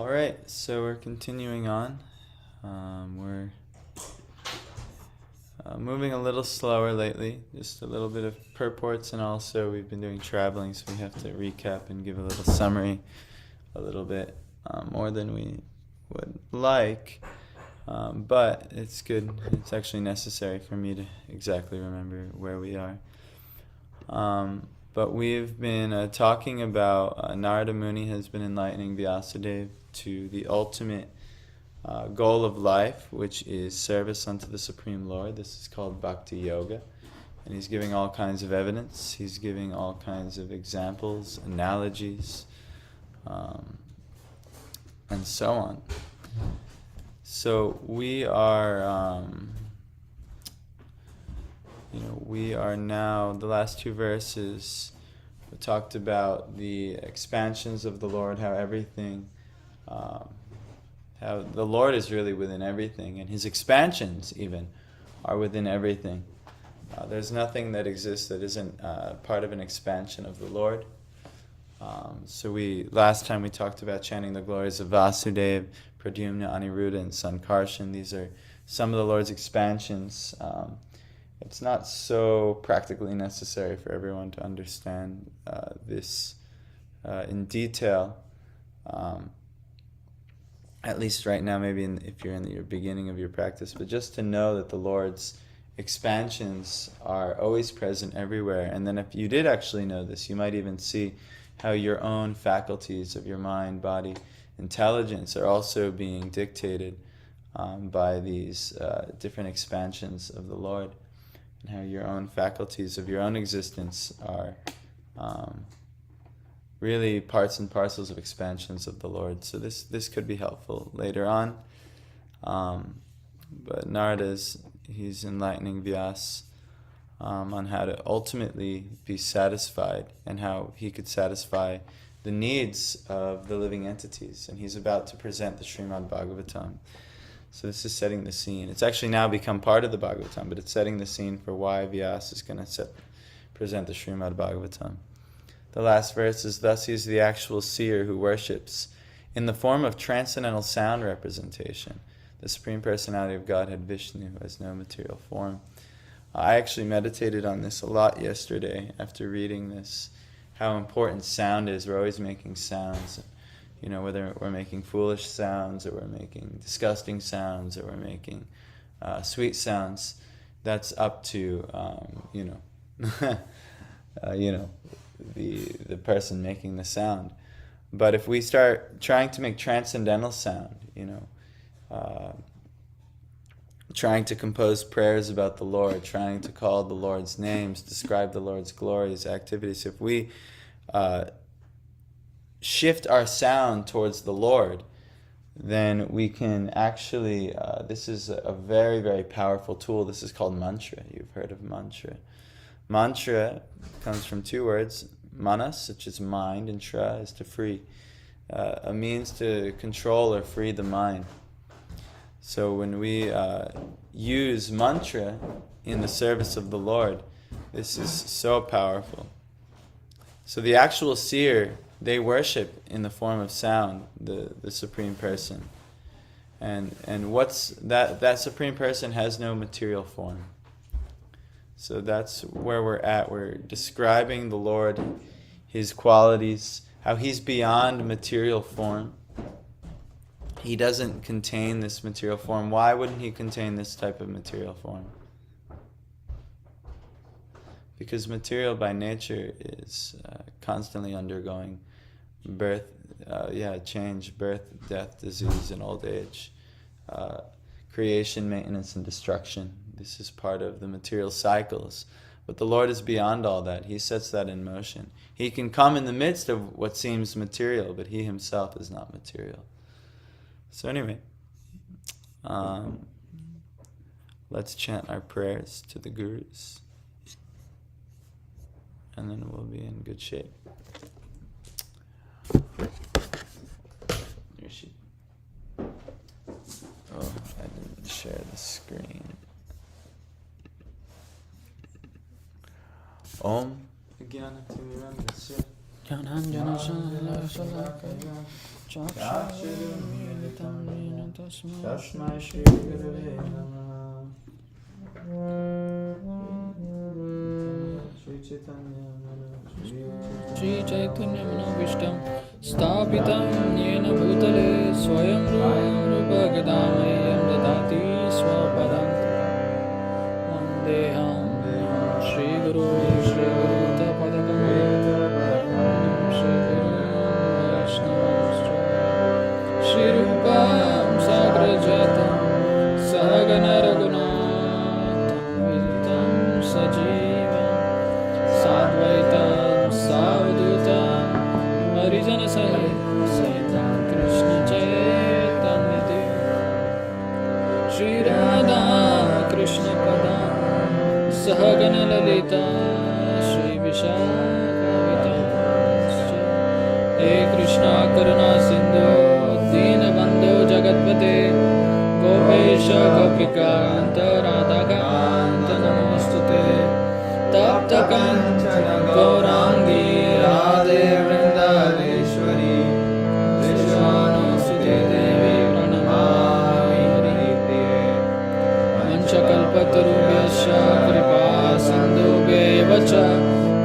All right, so we're continuing on. We're moving a little slower lately, just a little bit of purports, and also we've been doing traveling, so we have to recap and give a little summary a little bit more than we would like. But it's good. It's actually necessary for me to exactly remember where we are. But we've been talking about Narada Muni has been enlightening Vyasadeva to the ultimate goal of life, which is service unto the Supreme Lord. This is called Bhakti Yoga. And he's giving all kinds of evidence. He's giving all kinds of examples, analogies, and so on. So we are... we are now, the last two verses, we talked about the expansions of the Lord, how everything, how the Lord is really within everything, and His expansions even are within everything. There's nothing that exists that isn't part of an expansion of the Lord. So last time we talked about chanting the glories of Vasudeva, Pradyumna, Aniruddha, and Sankarshan. These are some of the Lord's expansions. It's not so practically necessary for everyone to understand this in detail, at least right now, maybe if you're in the beginning of your practice, but just to know that the Lord's expansions are always present everywhere. And then if you did actually know this, you might even see how your own faculties of your mind, body, intelligence are also being dictated by these different expansions of the Lord. And how your own faculties of your own existence are really parts and parcels of expansions of the Lord. So this could be helpful later on. But he's enlightening Vyas on how to ultimately be satisfied and how he could satisfy the needs of the living entities. And he's about to present the Srimad Bhagavatam. So this is setting the scene. It's actually now become part of the Bhagavatam, but it's setting the scene for why Vyas is going to present the Srimad Bhagavatam. The last verse is, thus he is the actual seer who worships in the form of transcendental sound representation the Supreme Personality of Godhead Vishnu, who has no material form. I actually meditated on this a lot yesterday after reading this, how important sound is. We're always making sounds. Whether we're making foolish sounds, or we're making disgusting sounds, or we're making sweet sounds, that's up to the person making the sound. But if we start trying to make transcendental sound, trying to compose prayers about the Lord, trying to call the Lord's names, describe the Lord's glories, activities, if we shift our sound towards the Lord, then we can actually, this is a very, very powerful tool. This is called mantra. You've heard of mantra. Mantra comes from two words, manas, which is mind, and tra is to free. A means to control or free the mind. So when we use mantra in the service of the Lord, this is so powerful. So the actual seer, they worship in the form of sound the Supreme Person, and what's that Supreme Person has no material form. So that's where we're at. We're describing the Lord, His qualities, how He's beyond material form. He doesn't contain this material form. Why wouldn't He contain this type of material form? Because material by nature is constantly undergoing change, birth, death, disease, and old age, creation, maintenance, and destruction. This is part of the material cycles. But the Lord is beyond all that. He sets that in motion. He can come in the midst of what seems material, but He Himself is not material. So anyway, let's chant our prayers to the Gurus, and then we'll be in good shape. Oh, I didn't share the screen. Om Jnana Chakshurunnilitam yena tasmai Shri Gurave Namaha. Shri Chaitanya Manobishtam Sthapitam Yena Bhutale Swayam Rupa Gadamayam Dadati Swapadam Vandeham Shri Guru Tapadakam Shri Guru Vaishnavascha Shri Rupam Sagrajatam Sahagana Raghunatham Vitam Sajivam Sadvaitam Savdutam Harijana Sahitam Krishna Chaitanya Shri Radha Krishna Padam Sahagana Lalita Shri Vishakhavitam He Krishna Karuna Sindhu Deenabandhu Jagatpate Gopesha Gopika Anta Radha Kanta Namostute Tapta Kanchana Gaurangi Radhe Vrindaveshwari Vishwanusute Devi Pranamami Haripriye Manchakalpatarubhyasya Kripa Sindhubhyevacha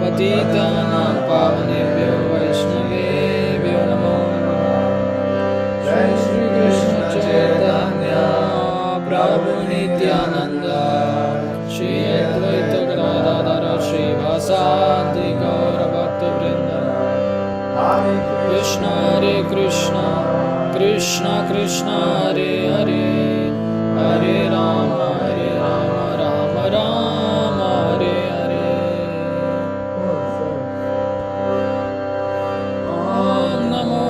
Patitanam Pavanebhyo Vaishnavebhyo Namo Jai Shri Krishna Chaitanya Prabhu Nityananda Shri Advaita Gadadhara Shri Vasadi Gaura Bhakta Vrinda Hare Krishna Krishna Krishna Hare Hare Hare Rama Rama Rama Hare Hare Om Namo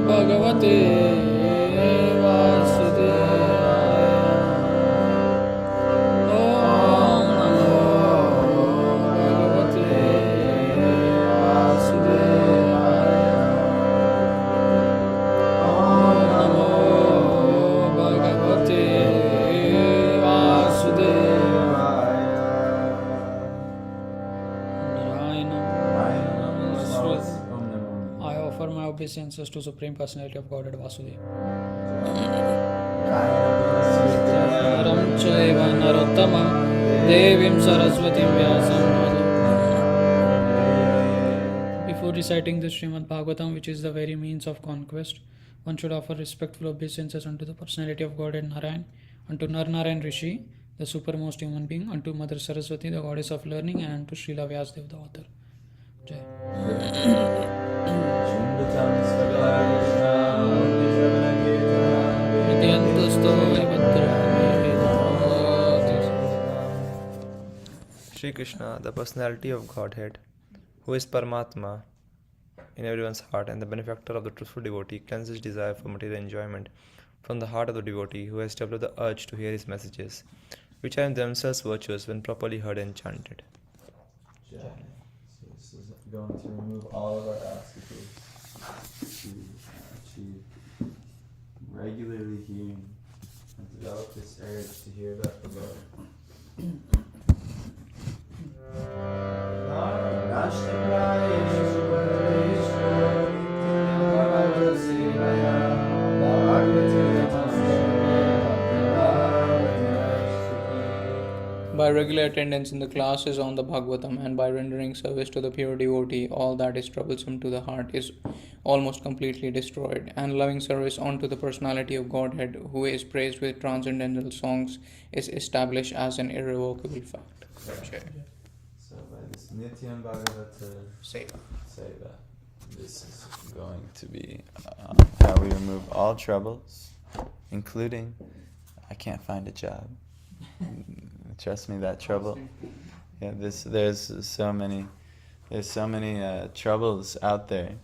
Bhagavate Vasudevaya Om Namo Bhagavate Vasudevaya Om Namo Bhagavate Vasudevaya Narayana I offer my obeisances to Supreme Personality of Godhead Vasudeva. Ram Chaiva Narottama Devim Saraswatim Vyasam. Before reciting the Srimad Bhagavatam, which is the very means of conquest, one should offer respectful obeisances unto the Personality of Godhead Narayan, unto Nar Narayan Rishi, the supermost human being, unto Mother Saraswati, the goddess of learning, and unto Srila Vyasdev, the author. Jai. Shri Krishna, the personality of Godhead, who is Paramatma in everyone's heart and the benefactor of the truthful devotee, cleanses desire for material enjoyment from the heart of the devotee who has developed the urge to hear his messages, which are in themselves virtuous when properly heard and chanted. So this is going to remove all of our obstacles to achieve regularly hearing and develop this urge to hear about the Lord. By regular attendance in the classes on the Bhagavatam and by rendering service to the pure devotee, all that is troublesome to the heart is almost completely destroyed, and loving service unto the Personality of Godhead, who is praised with transcendental songs, is established as an irrevocable fact. So by this Nityam Bhagavata Seva, this is going to be how we remove all troubles, including I can't find a job. Trust me, that trouble. Yeah, there's so many troubles out there,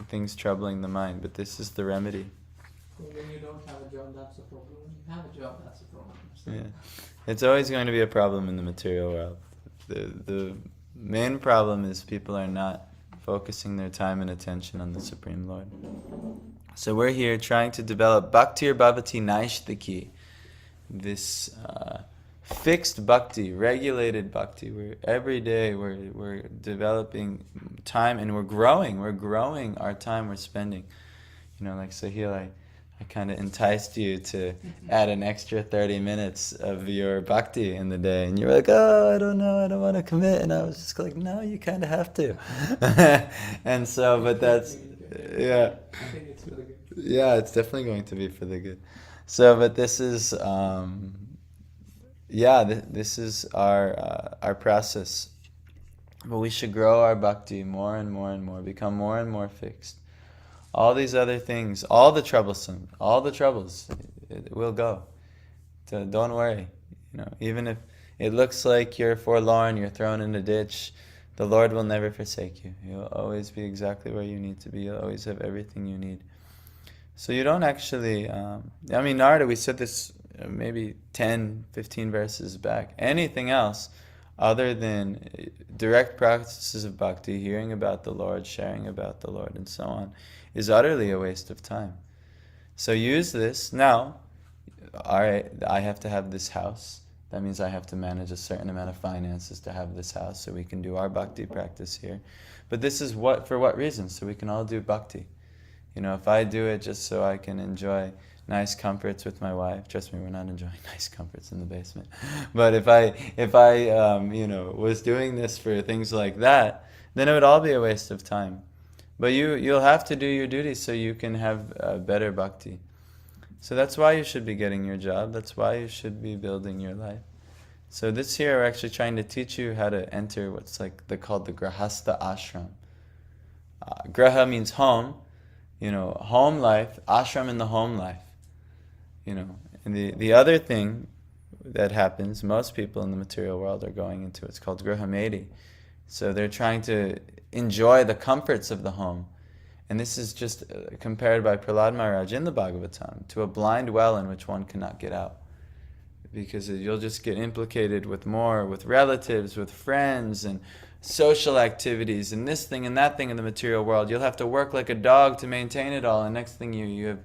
things troubling the mind. But this is the remedy. When you don't have a job, that's a problem. When you have a job, that's a problem. So Yeah, it's always going to be a problem in the material world. The main problem is people are not focusing their time and attention on the Supreme Lord. So we're here trying to develop Bhaktir Bhavati Naishtaki, this fixed bhakti, regulated bhakti, where every day we're developing time and we're growing our time we're spending. Like Sahil, I kind of enticed you to add an extra 30 minutes of your bhakti in the day, and you were like, oh, I don't know, I don't want to commit, and I was just like, no, you kind of have to. And so, but that's, yeah. Yeah, it's definitely going to be for the good. So, but this is, this is our process. But we should grow our bhakti more and more and more, become more and more fixed. All these other things, all the troubles, it will go. So don't worry. Even if it looks like you're forlorn, you're thrown in a ditch, the Lord will never forsake you. You'll always be exactly where you need to be. You'll always have everything you need. So you don't actually, Narada, we said this maybe 10, 15 verses back. Anything else other than direct practices of bhakti, hearing about the Lord, sharing about the Lord, and so on, is utterly a waste of time. So use this. Now, I have to have this house. That means I have to manage a certain amount of finances to have this house so we can do our bhakti practice here. But this is for what reason? So we can all do bhakti. If I do it just so I can enjoy nice comforts with my wife, trust me, we're not enjoying nice comforts in the basement. But if I was doing this for things like that, then it would all be a waste of time. But you'll have to do your duty so you can have better bhakti. So that's why you should be getting your job. That's why you should be building your life. So this year we're actually trying to teach you how to enter what's called the Grahastha ashram. Graha means home. Home life, ashram in the home life. And the other thing that happens, most people in the material world are going into, it's called Grihamedi. So they're trying to enjoy the comforts of the home. And this is just compared by Prahlad Maharaj in the Bhagavatam to a blind well in which one cannot get out. Because you'll just get implicated with relatives, with friends, and social activities, and this thing and that thing in the material world. You'll have to work like a dog to maintain it all, and next thing you have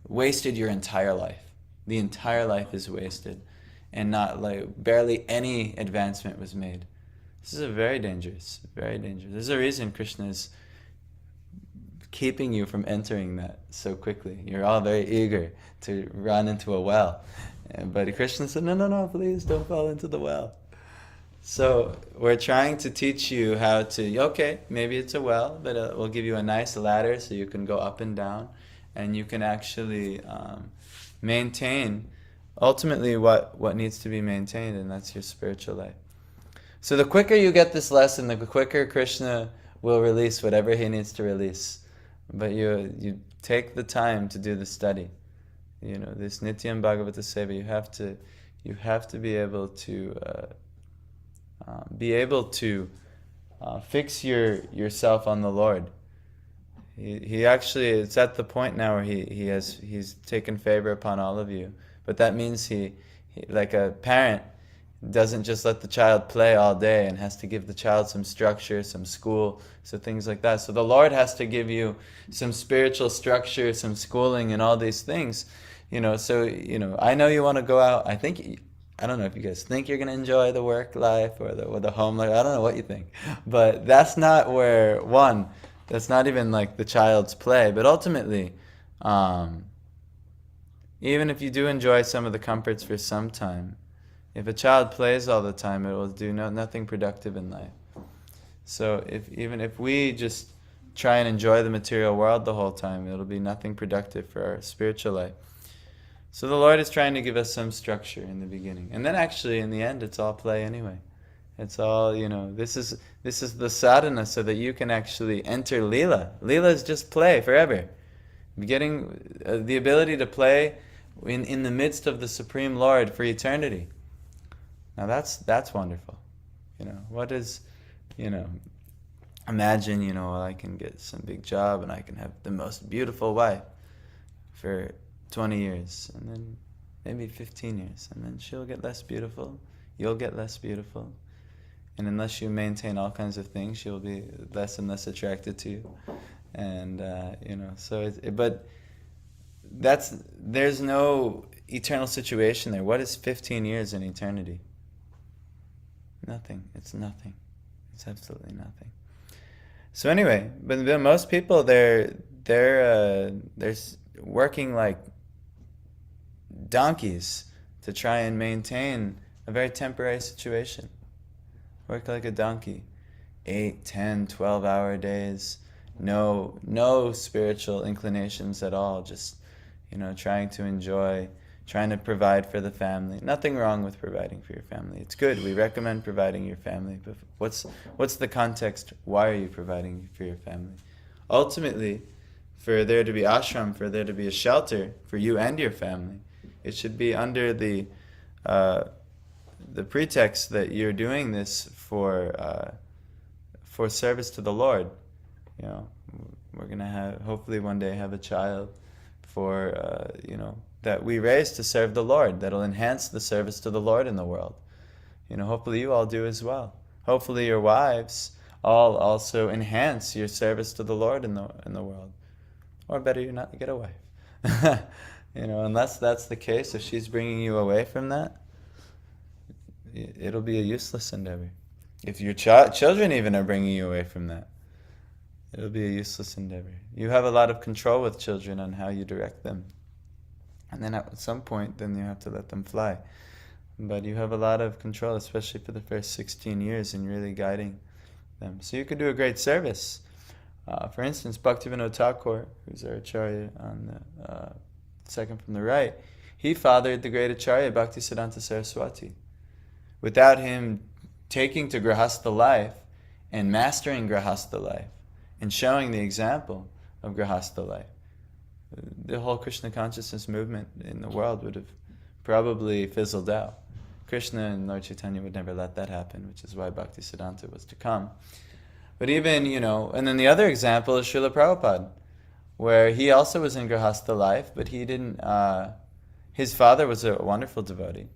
wasted your entire life. The entire life is wasted, and barely any advancement was made. This is very dangerous. There's a reason Krishna is keeping you from entering that so quickly. You're all very eager to run into a well. But Krishna said, no, please don't fall into the well. So we're trying to teach you how to, maybe it's a well, but we'll give you a nice ladder so you can go up and down, and you can actually maintain ultimately what needs to be maintained, and that's your spiritual life. So the quicker you get this lesson, the quicker Krishna will release whatever he needs to release. But you take the time to do the study. This Nityam Bhagavata Seva, you have to be able to fix yourself on the Lord. He actually, it's at the point now where he's taken favor upon all of you. But that means he like a parent doesn't just let the child play all day and has to give the child some structure, some school, so things like that. So the Lord has to give you some spiritual structure, some schooling, and all these things. So I know you want to go out. I don't know if you guys think you're going to enjoy the work life or the home life. I don't know what you think. But that's not that's not even like the child's play. But ultimately, even if you do enjoy some of the comforts for some time, if a child plays all the time, it will do nothing productive in life. So even if we just try and enjoy the material world the whole time, it'll be nothing productive for our spiritual life. So the Lord is trying to give us some structure in the beginning. And then actually in the end it's all play anyway. It's all, this is the sadhana so that you can actually enter Leela. Leela is just play forever. Getting the ability to play in the midst of the Supreme Lord for eternity. Now that's wonderful. What is, imagine, I can get some big job and I can have the most beautiful wife for 20 years, and then maybe 15 years, and then she'll get less beautiful, you'll get less beautiful, and unless you maintain all kinds of things, she'll be less and less attracted to you, and but there's no eternal situation there. What is 15 years in eternity? nothing. It's nothing. It's absolutely nothing. So anyway, but most people they're working like donkeys to try and maintain a very temporary situation. Work like a donkey. 8, 10, 12-hour days. No spiritual inclinations at all. Just, trying to enjoy, trying to provide for the family. Nothing wrong with providing for your family. It's good. We recommend providing your family. But what's the context? Why are you providing for your family? Ultimately, for there to be ashram, for there to be a shelter for you and your family, it should be under the pretext that you're doing this for service to the Lord. We're gonna hopefully one day have a child for that we raise to serve the Lord, that'll enhance the service to the Lord in the world. Hopefully you all do as well. Hopefully your wives all also enhance your service to the Lord in the world. Or better, you not get a wife. Unless that's the case, if she's bringing you away from that, it'll be a useless endeavor. If your children even are bringing you away from that, it'll be a useless endeavor. You have a lot of control with children on how you direct them. And then at some point, then you have to let them fly. But you have a lot of control, especially for the first 16 years, in really guiding them. So you could do a great service. For instance, Bhaktivinoda Thakur, who's our Acharya on the second from the right, he fathered the great Acharya Bhaktisiddhanta Saraswati. Without him taking to Grahastha life and mastering Grahastha life and showing the example of Grahastha life, the whole Krishna consciousness movement in the world would have probably fizzled out. Krishna and Lord Chaitanya would never let that happen, which is why Bhaktisiddhanta was to come. But even, and then the other example is Srila Prabhupada, where he also was in Grahastha life, but he didn't, his father was a wonderful devotee,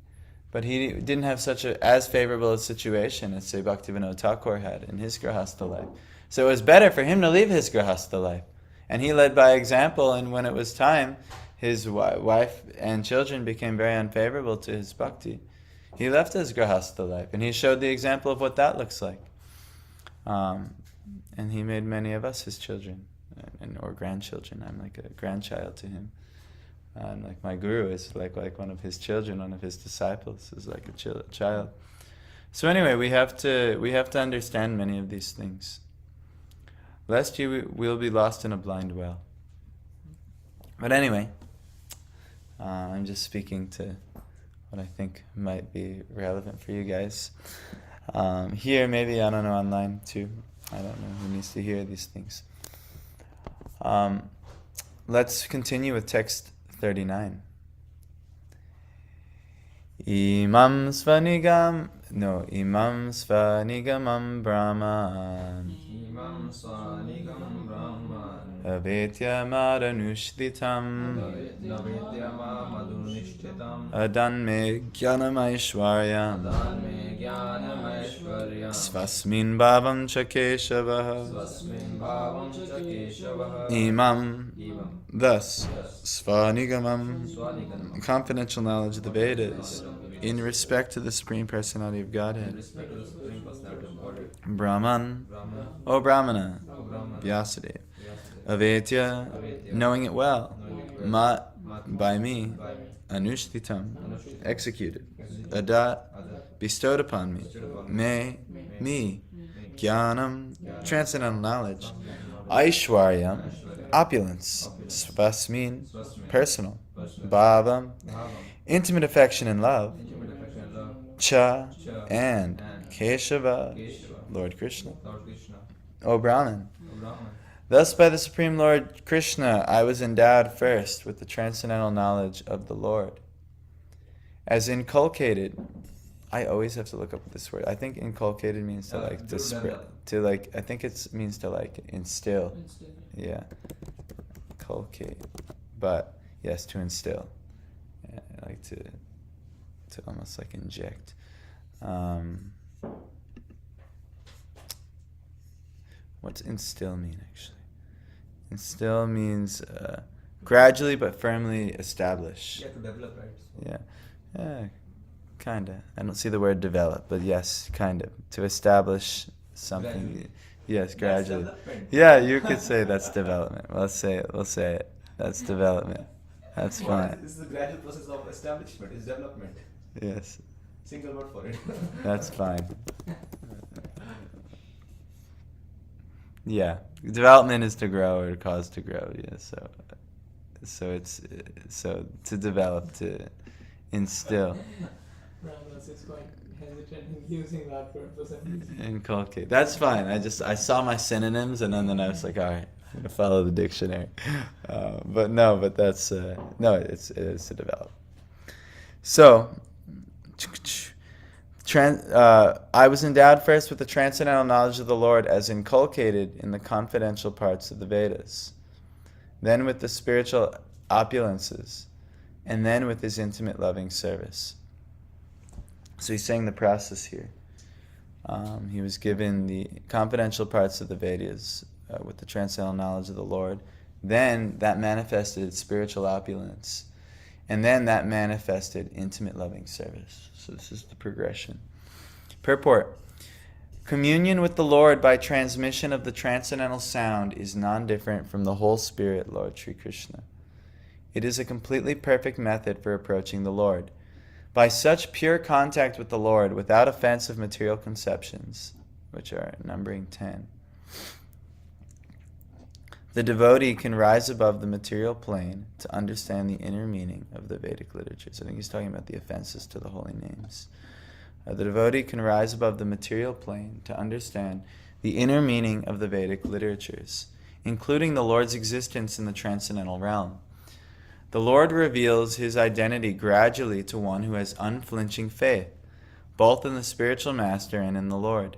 but he didn't have such as favorable a situation as, say, Bhaktivinoda Thakur had in his Grahastha life. So it was better for him to leave his Grahastha life. And he led by example, and when it was time, his wife and children became very unfavorable to his bhakti. He left his Grahastha life, and he showed the example of what that looks like. And he made many of us his children, or grandchildren. I'm like a grandchild to him. And like my guru is like one of his children, one of his disciples is like a child. So anyway, we have to understand many of these things, lest we'll be lost in a blind well. But anyway, I'm just speaking to what I think might be relevant for you guys. Here, maybe, I don't know, online too. I don't know who needs to hear these things. Let's continue with text 39. Imam svanigamam brahman avetya madanushditam adanme jnanam aishwaryam svasmin bhavam cha keshavaha. Imam, thus, svanigamam, confidential knowledge of the Vedas, in respect to the Supreme Personality of Godhead. Brahman, O Brahmana, Vyasadeva. Avetya, knowing it well. Mat, by me. Anushtitam, executed. Adat, bestowed upon me. Me. Jnanam, transcendental knowledge. Aishwaryam, opulence. Svasmin, personal. Bhavam, intimate affection and love. Cha, and. Keshava, Lord Krishna. O Brahman. Thus by the Supreme Lord Krishna I was endowed first with the transcendental knowledge of the Lord. As inculcated, I always have to look up this word. I think inculcated means to spread, I think it means to instill. Yeah. Inculcate. But yes, to instill. Yeah, I like to almost inject. What's instill mean actually? Instill means gradually but firmly establish. Yeah, to develop, right? So. Yeah. Kind of. I don't see the word develop, but yes, kind of. To establish something. Gradually. Yes, gradually. That's development. Yeah, you could say that's development. Let's say it. We'll say it. That's development. That's fine. This is the gradual process of establishment. It's development. Yes, Single word for it. that's fine. Yeah, development is to grow or cause to grow. Yeah, so it's so to develop, to instill, Ramdas is quite hesitant in using that word for some reason. inculcate. That's fine. I saw my synonyms and then I was like, all right, I'm gonna follow the dictionary. But that's no, it is to develop. So. I was endowed first with the transcendental knowledge of the Lord as inculcated in the confidential parts of the Vedas, then with the spiritual opulences, and then with his intimate loving service. So he's saying the process here. He was given the confidential parts of the Vedas with the transcendental knowledge of the Lord. Then that manifested spiritual opulence. And then that manifested intimate loving service. So this is the progression. Purport. Communion with the Lord by transmission of the transcendental sound is non-different from the whole Spirit, Lord Sri Krishna. It is a completely perfect method for approaching the Lord. By such pure contact with the Lord, without offense of material conceptions, which are numbering 10, the devotee can rise above the material plane to understand the inner meaning of the Vedic literatures. I think he's talking about the offenses to the holy names. The devotee can rise above the material plane to understand the inner meaning of the Vedic literatures, including the Lord's existence in the transcendental realm. The Lord reveals his identity gradually to one who has unflinching faith, both in the spiritual master and in the Lord.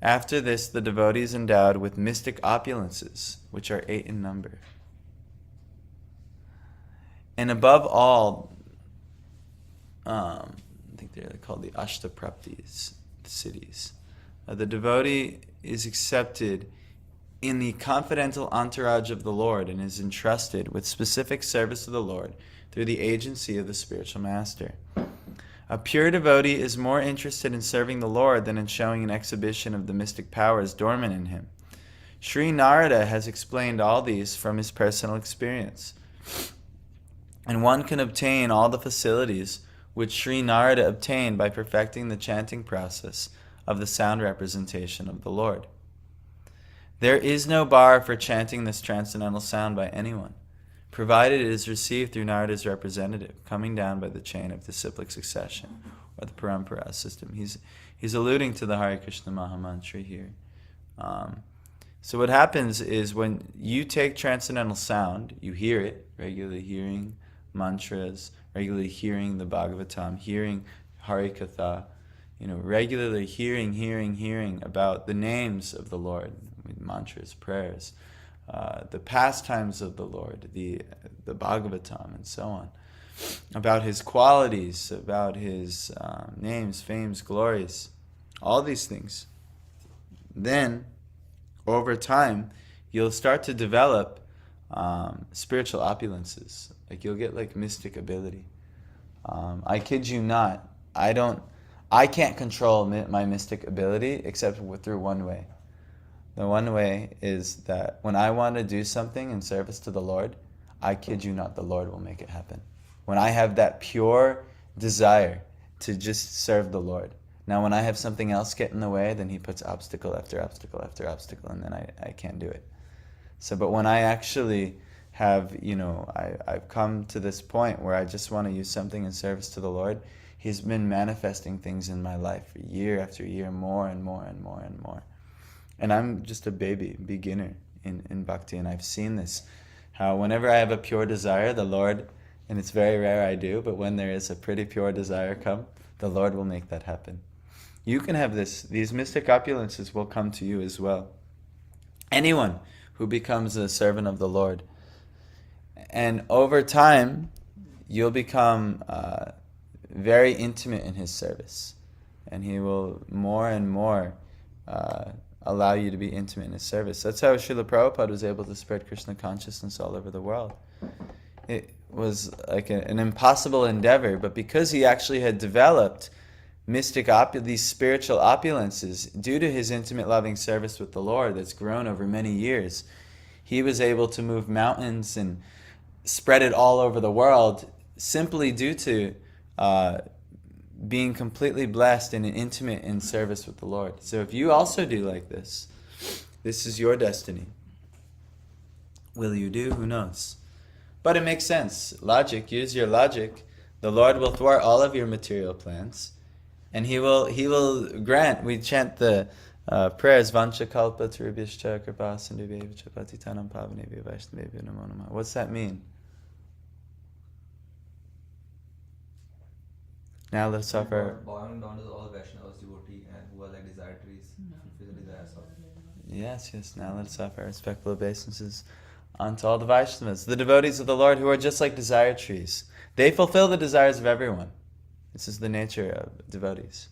After this, the devotee is endowed with mystic opulences, which are 8 in number. And above all, I think they're called the Ashtapraptis, the cities. The devotee is accepted in the confidential entourage of the Lord and is entrusted with specific service of the Lord through the agency of the spiritual master. A pure devotee is more interested in serving the Lord than in showing an exhibition of the mystic powers dormant in him. Sri Narada has explained all these from his personal experience. And one can obtain all the facilities which Sri Narada obtained by perfecting the chanting process of the sound representation of the Lord. There is no bar for chanting this transcendental sound by anyone, provided it is received through Narada's representative, coming down by the chain of disciplic succession, or the parampara system. He's alluding to the Hare Krishna Mahamantra here. So what happens is when you take transcendental sound, you hear it, regularly hearing mantras, regularly hearing the Bhagavatam, hearing Hari Katha, regularly hearing about the names of the Lord, mantras, prayers, the pastimes of the Lord, the Bhagavatam, and so on, about his qualities, about his names, fames, glories, all these things. Then, over time, you'll start to develop spiritual opulences. Like you'll get like mystic ability. I kid you not. I can't control my mystic ability except through one way. The one way is that when I want to do something in service to the Lord, I kid you not, the Lord will make it happen. When I have that pure desire to just serve the Lord. Now, when I have something else get in the way, then he puts obstacle after obstacle after obstacle, and then I can't do it. So, but when I actually have, I've come to this point where I just want to use something in service to the Lord, he's been manifesting things in my life for year after year, more and more and more and more. And I'm just a beginner in bhakti, and I've seen this, how whenever I have a pure desire, the Lord, and it's very rare I do, but when there is a pretty pure desire come, the Lord will make that happen. You can have these mystic opulences will come to you as well. Anyone who becomes a servant of the Lord. And over time, you'll become very intimate in his service. And he will more and more allow you to be intimate in his service. That's how Srila Prabhupada was able to spread Krishna consciousness all over the world. it was like an impossible endeavor, but because he actually had developed these spiritual opulences due to his intimate loving service with the Lord that's grown over many years, he was able to move mountains and spread it all over the world simply due to being completely blessed and intimate in service with the Lord. So if you also do like this, this is your destiny. Will you do? Who knows? But it makes sense. Logic, use your logic. The Lord will thwart all of your material plans, and He will grant. We chant the prayers. Vancha kalpa tarubhyascha kripa sindhubhyacha patitanam pavanebhyo vaishnavebhyo namo namah. What's that mean? Now let's offer. Bowing down to all Vaishnavas, devotee, and who are like desiratories, fulfill the desires of. Yes. Now let's offer respectful obeisances unto all the Vaishnavas, the devotees of the Lord, who are just like desire trees. They fulfill the desires of everyone. This is the nature of devotees.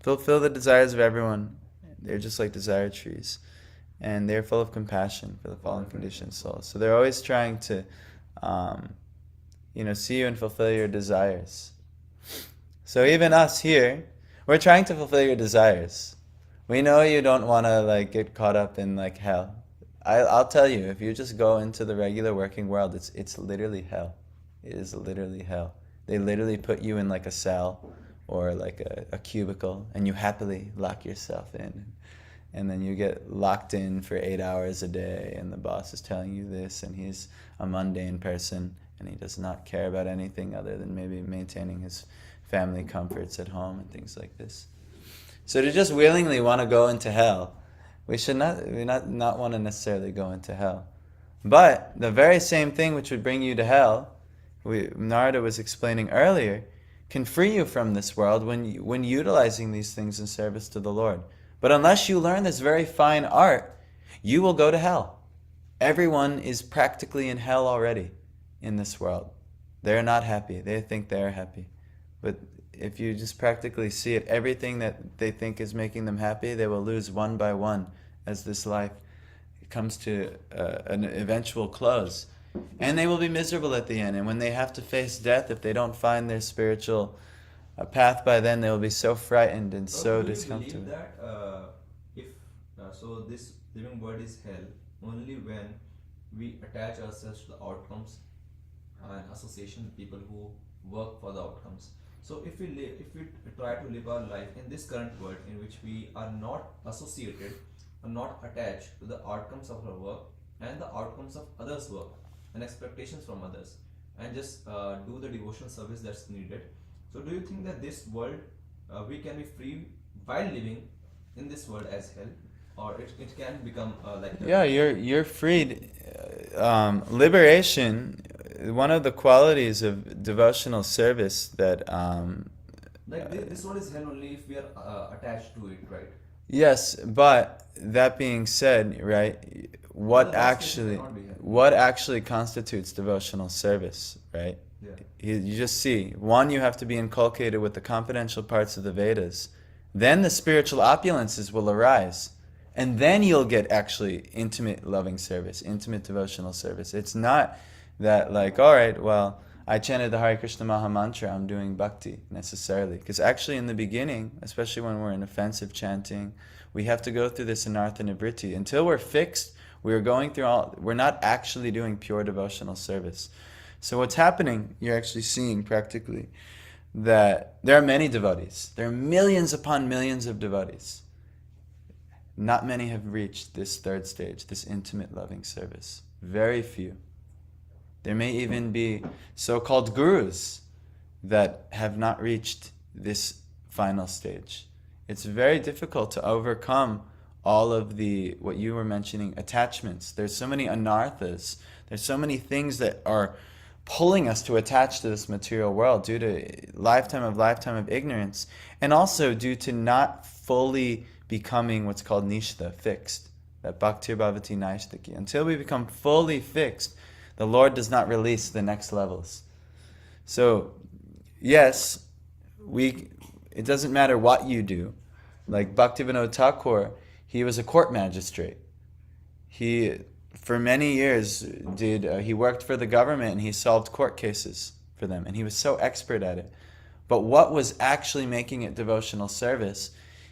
Fulfill the desires of everyone. They're just like desire trees. And they're full of compassion for the fallen conditioned souls. So they're always trying to, see you and fulfill your desires. So even us here, we're trying to fulfill your desires. We know you don't want to get caught up in hell. I'll tell you, if you just go into the regular working world, it's literally hell. It is literally hell. They literally put you in a cell or a cubicle, and you happily lock yourself in. And then you get locked in for 8 hours a day, and the boss is telling you this, and he's a mundane person, and he does not care about anything other than maybe maintaining his family comforts at home and things like this. So to just willingly want to go into hell, we should not want to necessarily go into hell. But the very same thing which would bring you to hell, Narada was explaining earlier, can free you from this world when utilizing these things in service to the Lord. But unless you learn this very fine art, you will go to hell. Everyone is practically in hell already in this world. They're not happy. They think they're happy. But if you just practically see it, everything that they think is making them happy, they will lose one by one as this life comes to an eventual close. And they will be miserable at the end. And when they have to face death, if they don't find their spiritual path by then, they will be so frightened and so discomforted. Do you believe that this living world is hell only when we attach ourselves to the outcomes and association with people who work for the outcomes? So if we try to live our life in this current world in which we are not associated or not attached to the outcomes of our work and the outcomes of others' work and expectations from others, and just do the devotional service that's needed. So do you think that this world, we can be free while living in this world as hell, or it can become Yeah, you're freed. Liberation, one of the qualities of devotional service that this world is hell only if we are attached to it, right? Yes, but that being said, right, what actually constitutes devotional service, right? Yeah. You just see, one, you have to be inculcated with the confidential parts of the Vedas. Then the spiritual opulences will arise. And then you'll get actually intimate loving service, intimate devotional service. It's not that all right, well, I chanted the Hare Krishna Maha Mantra, I'm doing bhakti necessarily. Because actually in the beginning, especially when we're in offensive chanting, we have to go through this anartha nivriti. Until we're fixed, we're not actually doing pure devotional service. So what's happening, you're actually seeing practically that there are many devotees. There are millions upon millions of devotees. Not many have reached this third stage, this intimate loving service. Very few. There may even be so-called gurus that have not reached this final stage. It's very difficult to overcome all of the, what you were mentioning, attachments. There's so many anarthas. There's so many things that are pulling us to attach to this material world due to lifetime of ignorance, and also due to not fully becoming what's called nishtha, fixed. That bhaktir bhavati naishtaki. Until we become fully fixed, the Lord does not release the next levels. So, yes, it doesn't matter what you do. Like Bhaktivinoda Thakur, he was a court magistrate. He for many years he worked for the government and he solved court cases for them, and he was so expert at it. But what was actually making it devotional service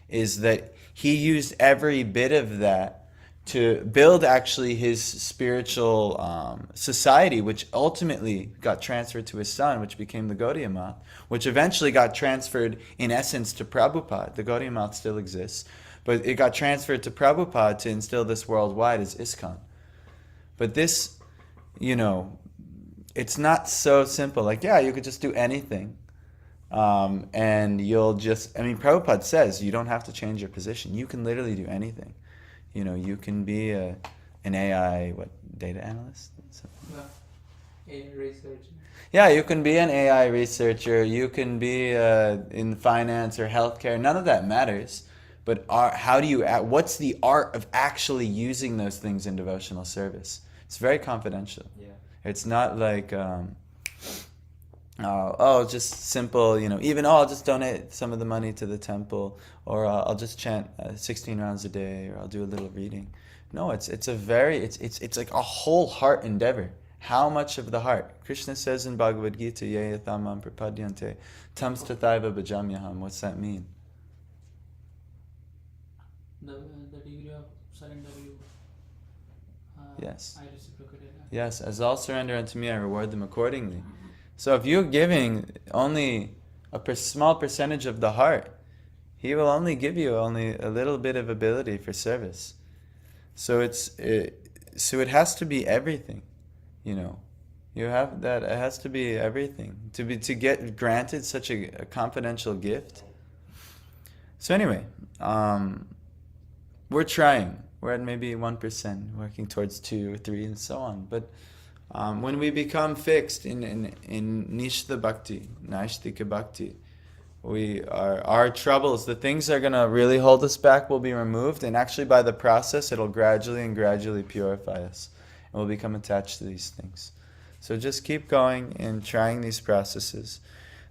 is that he used every bit of that to build actually his spiritual society, which ultimately got transferred to his son, which became the Gaudiya Math, which eventually got transferred in essence to Prabhupada. The Gaudiya Math still exists, but it got transferred to Prabhupada to instill this worldwide as ISKCON. But this, it's not so simple. Like, yeah, you could just do anything. And you'll just, Prabhupada says you don't have to change your position. You can literally do anything. You can be an AI, data analyst? AI researcher. Yeah, you can be an AI researcher. You can be in finance or healthcare. None of that matters. But what's the art of actually using those things in devotional service? It's very confidential. Yeah. It's not like, just simple, I'll just donate some of the money to the temple, or I'll just chant 16 rounds a day, or I'll do a little reading. No, it's like a whole heart endeavor. How much of the heart? Krishna says in Bhagavad Gita, Ye yatamam prapadyante tam tathaiva bhajamyaham. What's that mean? The degree of surrender you. Yes. I reciprocate it. Yes, as all surrender unto me, I reward them accordingly. So if you're giving only a small percentage of the heart, he will only give you only a little bit of ability for service. So it has to be everything, You have that. It has to be everything to get granted such a confidential gift. So anyway, we're trying. We're at maybe 1%, working towards 2 or 3, and so on. But when we become fixed in Nishtha Bhakti, Naishtika Bhakti, our troubles, the things that are going to really hold us back will be removed, and actually by the process it'll gradually purify us, and we'll become attached to these things. So just keep going and trying these processes.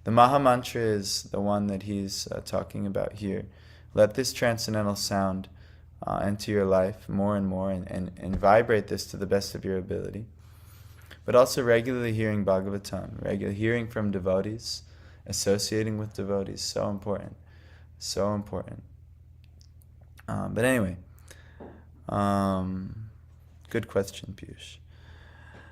The Maha Mantra is the one that he's talking about here. Let this transcendental sound enter your life more and more, and vibrate this to the best of your ability. But also regularly hearing Bhagavatam, regularly hearing from devotees, associating with devotees, so important. So important. But anyway, good question, Piyush.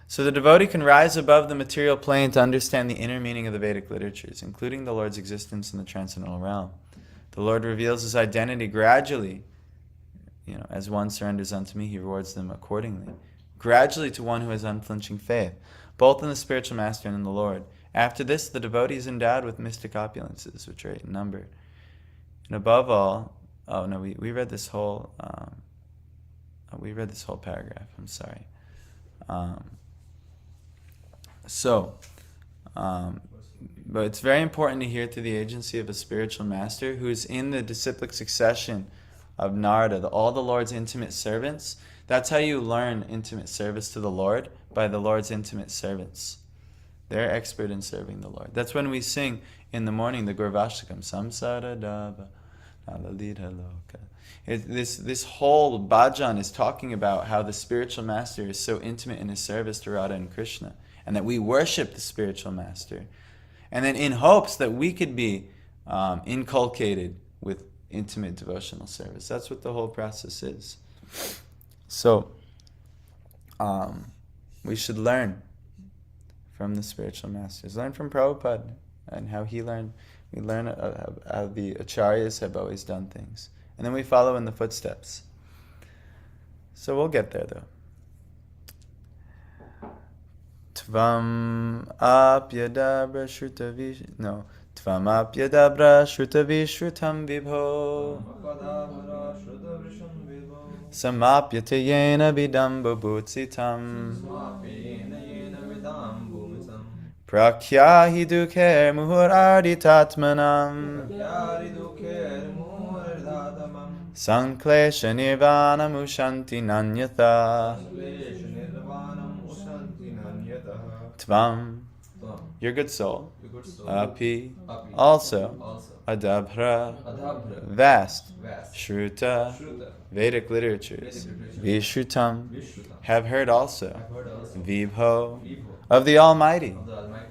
So the devotee can rise above the material plane to understand the inner meaning of the Vedic literatures, including the Lord's existence in the transcendental realm. The Lord reveals his identity gradually. As one surrenders unto me, he rewards them accordingly. Gradually to one who has unflinching faith, both in the spiritual master and in the Lord. After this, the devotee is endowed with mystic opulences, which are 8 in number. And above all, we read this whole paragraph. I'm sorry. But it's very important to hear through the agency of a spiritual master who is in the disciplic succession of Narada, all the Lord's intimate servants. That's how you learn intimate service to the Lord, by the Lord's intimate servants. They're expert in serving the Lord. That's when we sing in the morning the Gurvashtakam, Samsara Dava, Nalalita Loka. This whole bhajan is talking about how the spiritual master is so intimate in his service to Radha and Krishna, and that we worship the spiritual master. And then in hopes that we could be inculcated with intimate devotional service. That's what the whole process is. So, we should learn from the spiritual masters. Learn from Prabhupada and how he learned. We learn how the acharyas have always done things. And then we follow in the footsteps. So we'll get there though. Tvam apyadabra shrutavishrtam vibho samapyate yena vidam babhutsitam prakyahi dukher muhuraditatmanam sanklesha nirvana mushanti nanyatha. Tvam, your good soul, api, also, adabhra, vast, shruta, Vedic literatures, vishrutam, have heard also, Vibho, of the Almighty,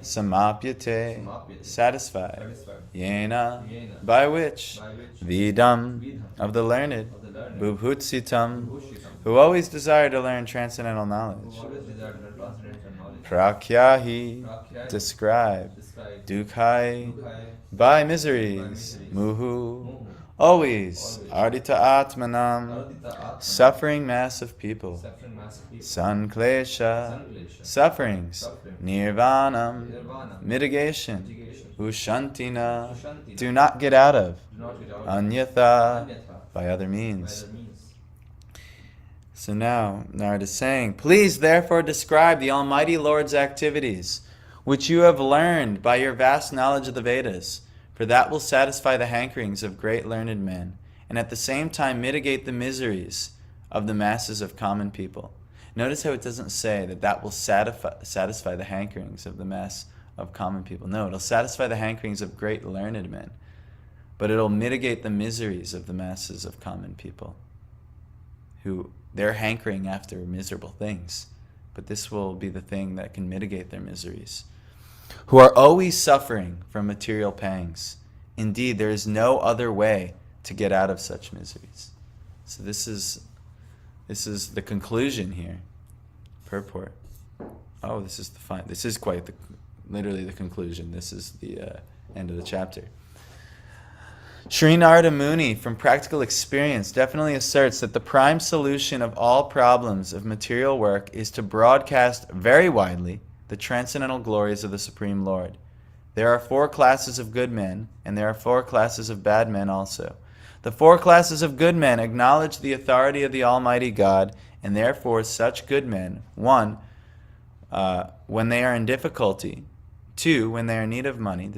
Samapyate, satisfied, Yena, by which, Vidam, of the learned, Bubhutsitam, who always desire to learn transcendental knowledge, Prakyahi, describe, Dukhai, by miseries, Muhu, always, Ardita Atmanam, suffering mass of people, Sanklesha, sufferings, Nirvanam, mitigation, Ushantina, do not get out of, Anyatha, by other means. So now, Narada is saying, please therefore describe the Almighty Lord's activities, which you have learned by your vast knowledge of the Vedas, for that will satisfy the hankerings of great learned men, and at the same time mitigate the miseries of the masses of common people. Notice how it doesn't say that will satisfy the hankerings of the mass of common people. No, it'll satisfy the hankerings of great learned men, but it'll mitigate the miseries of the masses of common people, who they're hankering after miserable things, but this will be the thing that can mitigate their miseries, who are always suffering from material pangs. Indeed, there is no other way to get out of such miseries. So this is the conclusion here. Purport. Oh, this is quite literally the conclusion. This is the end of the chapter. Sri Narada Muni, from practical experience, definitely asserts that the prime solution of all problems of material work is to broadcast very widely the transcendental glories of the Supreme Lord. There are 4 classes of good men, and there are 4 classes of bad men also. The 4 classes of good men acknowledge the authority of the Almighty God, and therefore such good men, 1, when they are in difficulty, 2, when they are in need of money.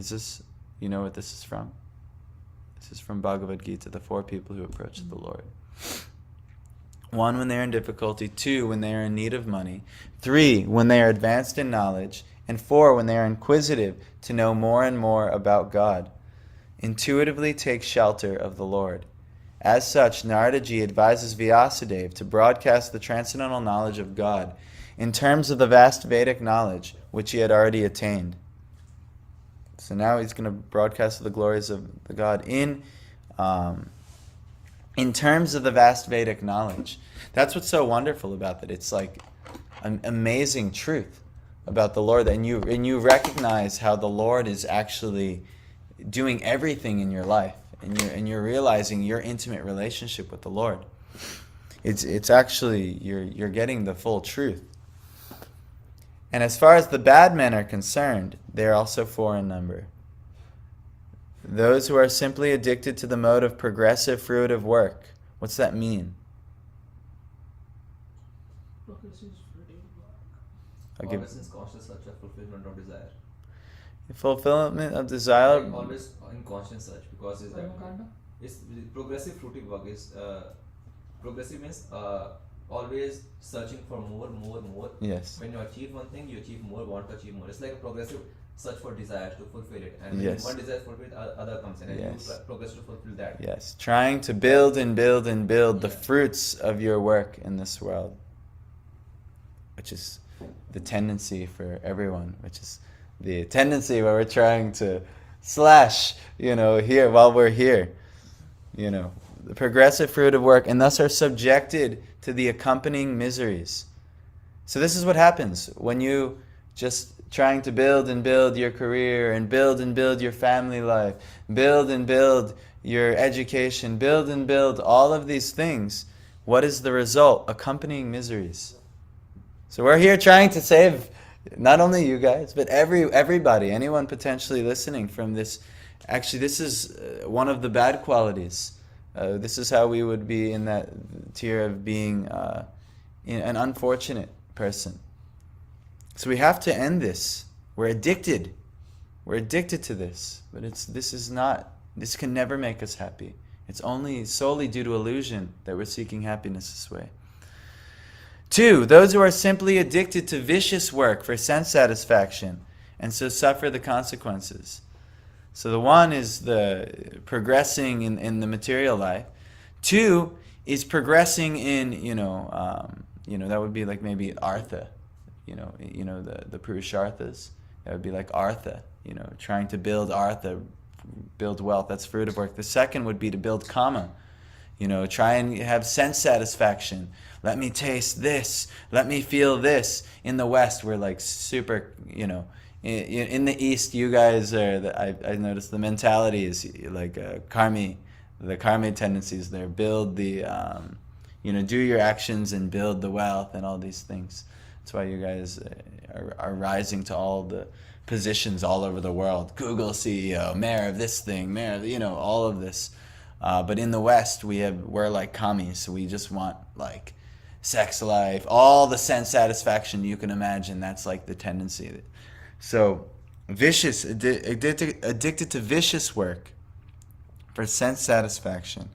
You know what this is from? This is from Bhagavad Gita, the 4 people who approach the Lord. 1, when they are in difficulty. 2, when they are in need of money. 3, when they are advanced in knowledge. And 4, when they are inquisitive to know more and more about God. Intuitively take shelter of the Lord. As such, Naradaji advises Vyasadeva to broadcast the transcendental knowledge of God in terms of the vast Vedic knowledge which he had already attained. So now he's going to broadcast the glories of the God in terms of the vast Vedic knowledge. That's what's so wonderful about that. It's like an amazing truth about the Lord, and you recognize how the Lord is actually doing everything in your life, and you're realizing your intimate relationship with the Lord. It's actually you're getting the full truth. And as far as the bad men are concerned, they are also 4 in number. Those who are simply addicted to the mode of progressive fruitive work. What's that mean? Always in conscious search of fulfillment of desire. Fulfillment of desire. Like always in conscious search, because it's progressive fruitive work is progressive means always searching for more. Yes. When you achieve one thing, you achieve more, want to achieve more. It's like a progressive search for desires to fulfill it. And when yes. one desire is fulfilled, other comes in, and yes. you progress to fulfill that. Yes. Trying to build and build and build the fruits of your work in this world, which is the tendency for everyone, which is the tendency where we're trying to slash, here while we're here, the progressive fruit of work, and thus are subjected to the accompanying miseries. So this is what happens when you just trying to build and build your career, and build your family life, build and build your education, build and build all of these things. What is the result? Accompanying miseries. So we're here trying to save not only you guys, but everybody, anyone potentially listening from this. Actually, this is one of the bad qualities. This is how we would be in that tier of being an unfortunate person. So we have to end this. We're addicted. We're addicted to this. But this can never make us happy. It's only solely due to illusion that we're seeking happiness this way. 2, those who are simply addicted to vicious work for sense satisfaction, and so suffer the consequences. So the 1 is the progressing in the material life. 2 is progressing in, that would be like maybe Artha, the Purusharthas. That would be like Artha, trying to build Artha, build wealth. That's fruitive work. The second would be to build Kama. Try and have sense satisfaction. Let me taste this. Let me feel this. In the West, we're like super, in the East, you guys are, I noticed the mentality is like karmi, the karmi tendencies there. Build the, do your actions and build the wealth and all these things. That's why you guys are rising to all the positions all over the world. Google CEO, mayor of this thing, mayor of, all of this. But in the West, we're like kammis, so we just want like sex life, all the sense satisfaction you can imagine. That's like the tendency. So vicious, addicted to vicious work for sense satisfaction,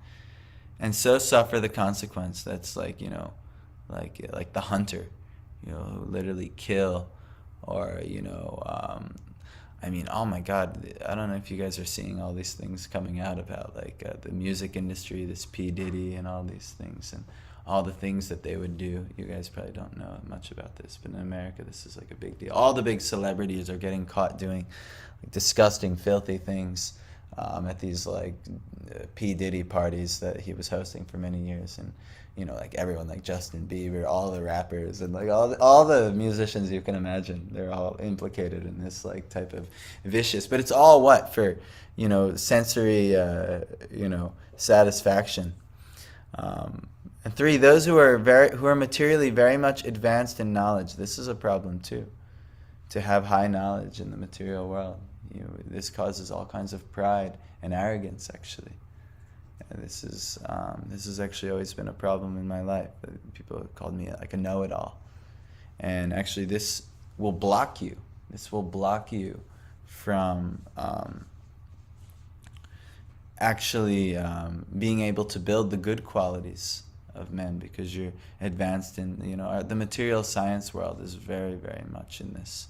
and so suffer the consequence. That's like like the hunter, who literally kill, or oh my God, I don't know if you guys are seeing all these things coming out about like the music industry, this P. Diddy and all these things, and all the things that they would do. You guys probably don't know much about this, but in America, this is like a big deal. All the big celebrities are getting caught doing like disgusting, filthy things at these like P. Diddy parties that he was hosting for many years, and like everyone, like Justin Bieber, all the rappers, and like all the musicians you can imagine, they're all implicated in this like type of vicious. But it's all what for, sensory, satisfaction. And 3, those who are materially very much advanced in knowledge. This is a problem too, to have high knowledge in the material world. This causes all kinds of pride and arrogance, actually. And this has actually always been a problem in my life. People have called me like a know-it-all. And actually this will block you. This will block you from being able to build the good qualities of men, because you're advanced in, the material science world is very, very much in this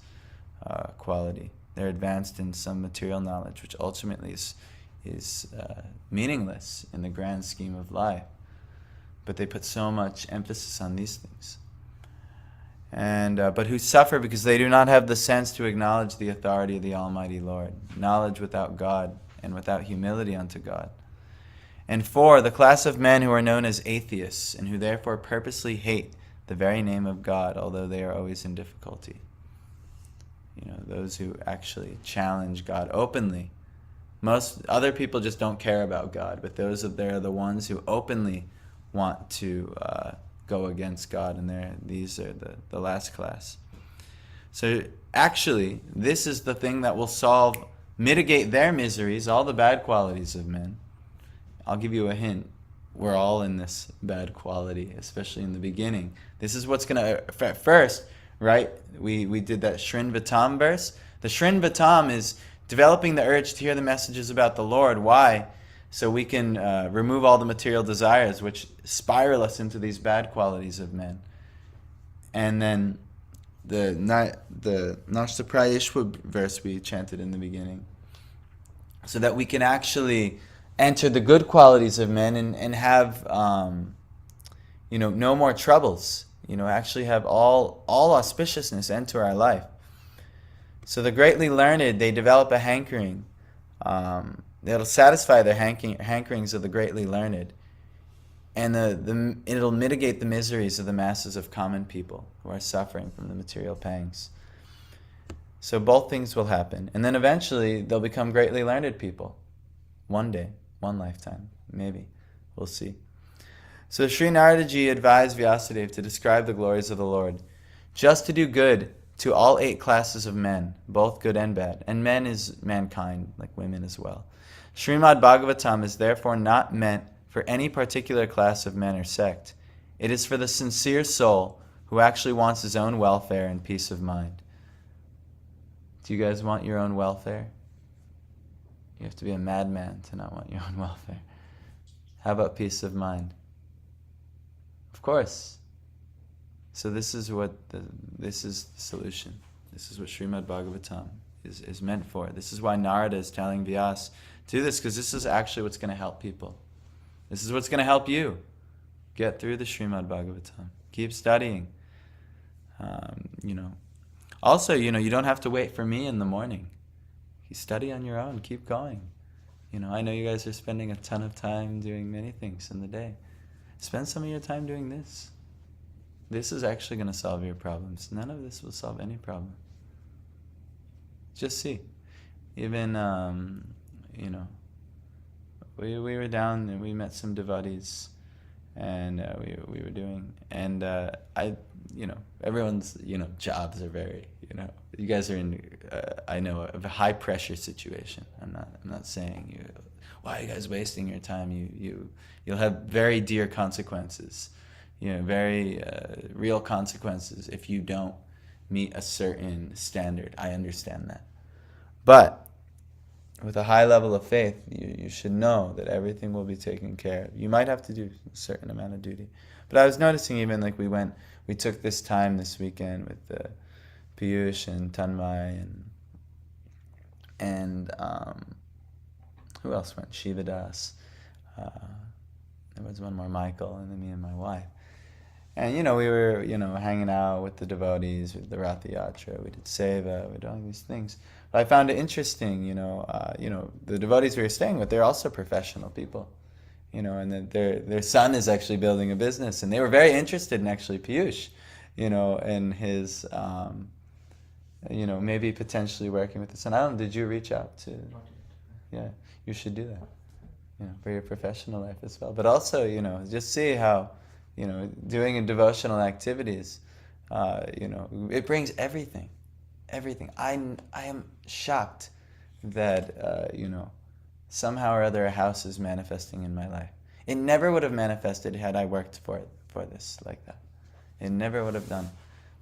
quality. They're advanced in some material knowledge, which ultimately is meaningless in the grand scheme of life. But they put so much emphasis on these things. And but who suffer because they do not have the sense to acknowledge the authority of the Almighty Lord, knowledge without God and without humility unto God. And 4, the class of men who are known as atheists, and who therefore purposely hate the very name of God, although they are always in difficulty. Those who actually challenge God openly. Most other people just don't care about God, but they're the ones who openly want to go against God, and these are the last class. So actually, this is the thing that will mitigate their miseries, all the bad qualities of men. I'll give you a hint. We're all in this bad quality, especially in the beginning. This is what's going to, at first, right? We did that Srinvatam verse. The Srinvatam is developing the urge to hear the messages about the Lord. Why? So we can remove all the material desires, which spiral us into these bad qualities of men. And then the Nashtaprayishwa verse we chanted in the beginning, so that we can actually enter the good qualities of men and have no more troubles, actually have all auspiciousness enter our life. So the greatly learned, they develop a hankering that'll satisfy their hankerings of the greatly learned, and it'll mitigate the miseries of the masses of common people who are suffering from the material pangs. So both things will happen, and then eventually they'll become greatly learned people. One day, one lifetime, maybe. We'll see. So Sri Naradaji advised Vyasadeva to describe the glories of the Lord, just to do good to all 8 classes of men, both good and bad. And men is mankind, like women as well. Srimad Bhagavatam is therefore not meant for any particular class of men or sect. It is for the sincere soul who actually wants his own welfare and peace of mind. Do you guys want your own welfare? You have to be a madman to not want your own welfare. How about peace of mind? Of course. So this is the solution. This is what Srimad Bhagavatam is meant for. This is why Narada is telling Vyas to do this, because this is actually what's going to help people. This is what's going to help you. Get through the Srimad Bhagavatam. Keep studying. Also, you don't have to wait for me in the morning. You study on your own. Keep going. I know you guys are spending a ton of time doing many things in the day. Spend some of your time doing this. This is actually going to solve your problems. None of this will solve any problem. Just see. Even, we were down and we met some devotees, and we were doing, and everyone's, jobs are very, you guys are in, I know, a high pressure situation. I'm not saying why are you guys wasting your time? You'll have very dear consequences, very real consequences if you don't meet a certain standard. I understand that. But with a high level of faith, you should know that everything will be taken care of. You might have to do a certain amount of duty. But I was noticing even like we took this time this weekend with Piyush and Tanmay and who else went? Shivadas. There was one more, Michael, and then me and my wife. And, we were, hanging out with the devotees, with the Ratha Yatra. We did seva, we did all these things. But I found it interesting, the devotees we were staying with, they're also professional people. And that their son is actually building a business. And they were very interested in actually Piyush, in his, maybe potentially working with the son. Did you reach out to? Yeah, you should do that, for your professional life as well. But also, just see how, doing devotional activities, it brings everything. I am shocked that, somehow or other a house is manifesting in my life. It never would have manifested had I worked for this like that. It never would have done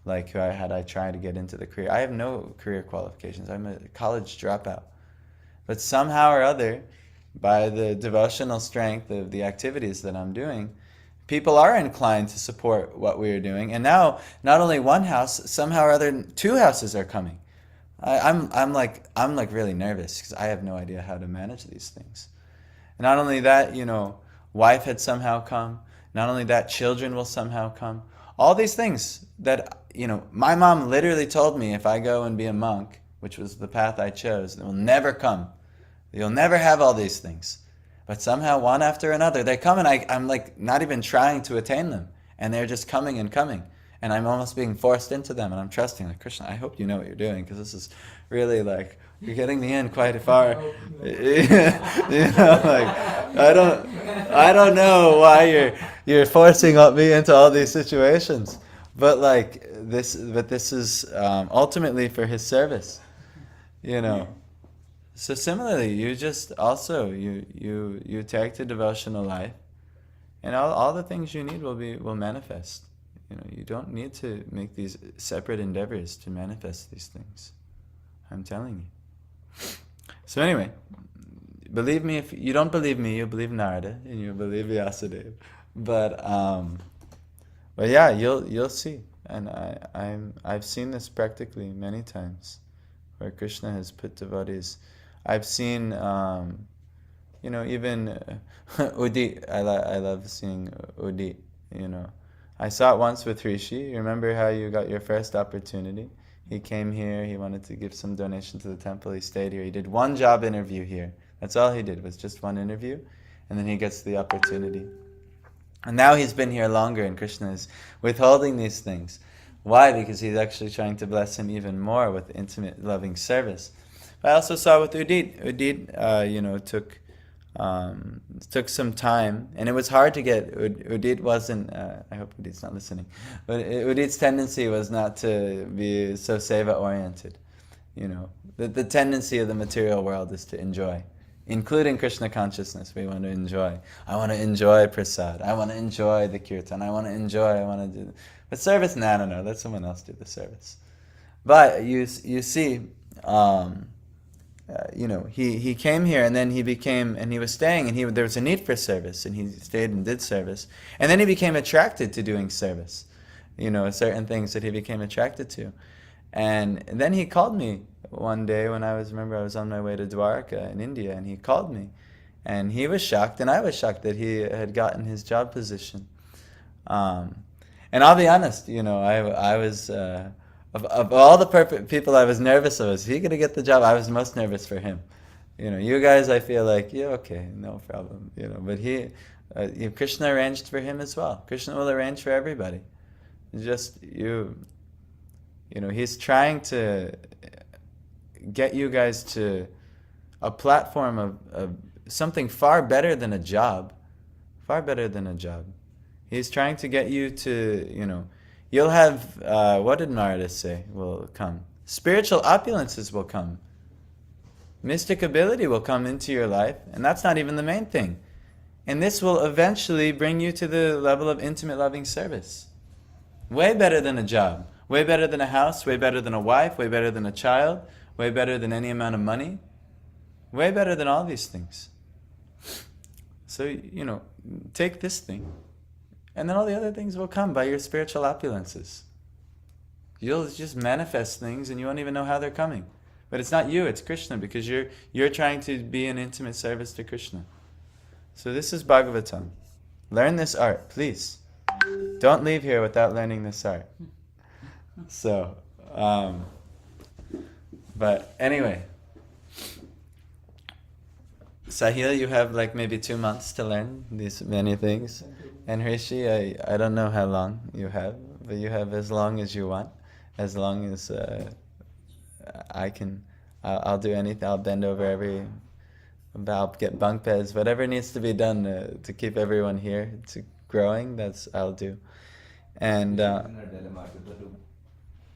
had I tried to get into the career. I have no career qualifications. I'm a college dropout. But somehow or other, by the devotional strength of the activities that I'm doing, people are inclined to support what we are doing. And now, not only one house, somehow or other, 2 houses are coming. I'm really nervous because I have no idea how to manage these things. And not only that, wife had somehow come. Not only that, children will somehow come. All these things that, my mom literally told me if I go and be a monk, which was the path I chose, it will never come. You'll never have all these things. But somehow, one after another, they come, and I'm not even trying to attain them. And they're just coming and coming. And I'm almost being forced into them. And I'm trusting, Krishna, I hope you know what you're doing, because this is really, you're getting me in quite far. I don't know why you're forcing me into all these situations. But, this is ultimately for his service, So similarly, you just also you take to devotional life, and all the things you need will manifest. You don't need to make these separate endeavors to manifest these things. I'm telling you. So anyway, believe me. If you don't believe me, you believe Narada and you believe Vyasadeva. But yeah, you'll see. And I've seen this practically many times, where Krishna has put devotees. I've seen, even Udit. I love seeing Udit. I saw it once with Rishi. Remember how you got your first opportunity? He came here. He wanted to give some donation to the temple. He stayed here. He did one job interview here. That's all he did, was just one interview, and then he gets the opportunity. And now he's been here longer, and Krishna is withholding these things. Why? Because he's actually trying to bless him even more with intimate, loving service. But I also saw with Udit. Udit, took some time, and it was hard to get. Udit wasn't. I hope Udit's not listening. But Udit's tendency was not to be so seva oriented. The tendency of the material world is to enjoy, including Krishna consciousness. We want to enjoy. I want to enjoy prasad. I want to enjoy the kirtan. I want to do. But service, no. Let someone else do the service. But you see. He came here, and then he was staying, and there was a need for service, and he stayed and did service, and then he became attracted to doing service, certain things that he became attracted to, and then he called me one day when I was on my way to Dwarka in India, and he called me, and he was shocked, and I was shocked that he had gotten his job position, And I'll be honest, I was of all the perfect people I was nervous of. Is he gonna get the job? I was most nervous for him. You guys, I feel like, yeah, okay, no problem. But Krishna arranged for him as well. Krishna will arrange for everybody. It's just he's trying to get you guys to a platform of something far better than a job. Far better than a job. He's trying to get you to, you'll have, what did Narada say will come? Spiritual opulences will come. Mystic ability will come into your life, and that's not even the main thing. And this will eventually bring you to the level of intimate loving service. Way better than a job. Way better than a house. Way better than a wife. Way better than a child. Way better than any amount of money. Way better than all these things. So, take this thing. And then all the other things will come by your spiritual opulences. You'll just manifest things and you won't even know how they're coming. But it's not you, it's Krishna, because you're trying to be in intimate service to Krishna. So this is Bhagavatam. Learn this art, please. Don't leave here without learning this art. So, but anyway. Sahil, you have like maybe 2 months to learn these many things. And Rishi, I don't know how long you have, but you have as long as you want. As long as I'll do anything. I'll bend over I'll get bunk beds, whatever needs to be done to keep everyone here to growing. I'll do. And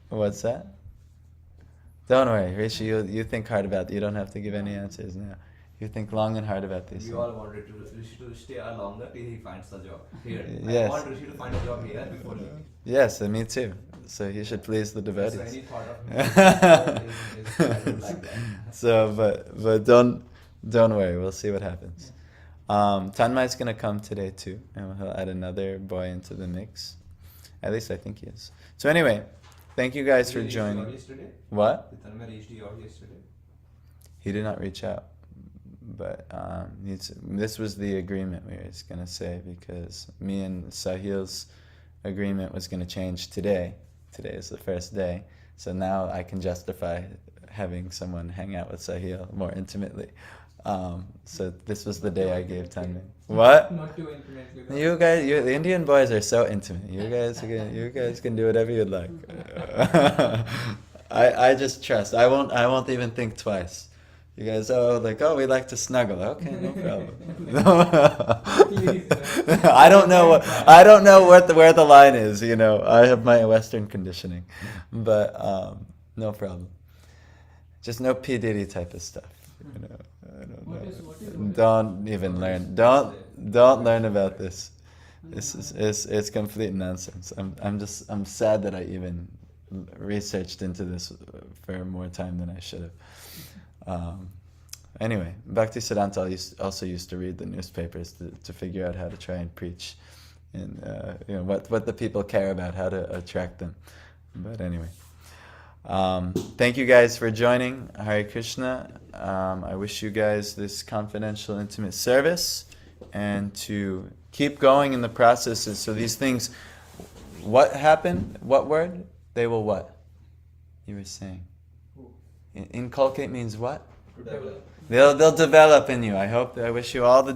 what's that? Don't worry, Rishi. You think hard about it. You don't have to give any answers now. You think long and hard about this. We all wanted Rishi to stay longer till he finds a job here. Yes. I want Rishi to find a job here before leaving. Yes, and me too. So he should please the devotees. So any thought of me I don't like that. So, but don't worry. We'll see what happens. Tanmai's gonna come today too, and he'll add another boy into the mix. At least I think he is. So anyway, thank you guys for joining. What? Did Tanmay reach you out yesterday? He did not reach out, but this was the agreement we were gonna say, because me and Sahil's agreement was gonna change today. Today is the first day, so now I can justify having someone hang out with Sahil more intimately. So this was the day I gave Tanmay. What? Not too intimately. You guys, the Indian boys are so intimate. You guys can do whatever you'd like. I just trust. I won't even think twice. You guys, we like to snuggle. Okay, no problem. I don't know where the line is. I have my Western conditioning, but no problem. Just no P Diddy type of stuff. I don't know. Don't even learn. Don't learn about this. It's complete nonsense. I'm sad that I even researched into this for more time than I should have. Anyway, Bhakti Siddhanta also used to read the newspapers to figure out how to try and preach, and what the people care about, how to attract them. But anyway, thank you guys for joining. Hare Krishna. I wish you guys this confidential, intimate service, and to keep going in the processes. So these things, what happened? What word? They will what? You were saying. Inculcate means what? They'll develop in you. I wish you all the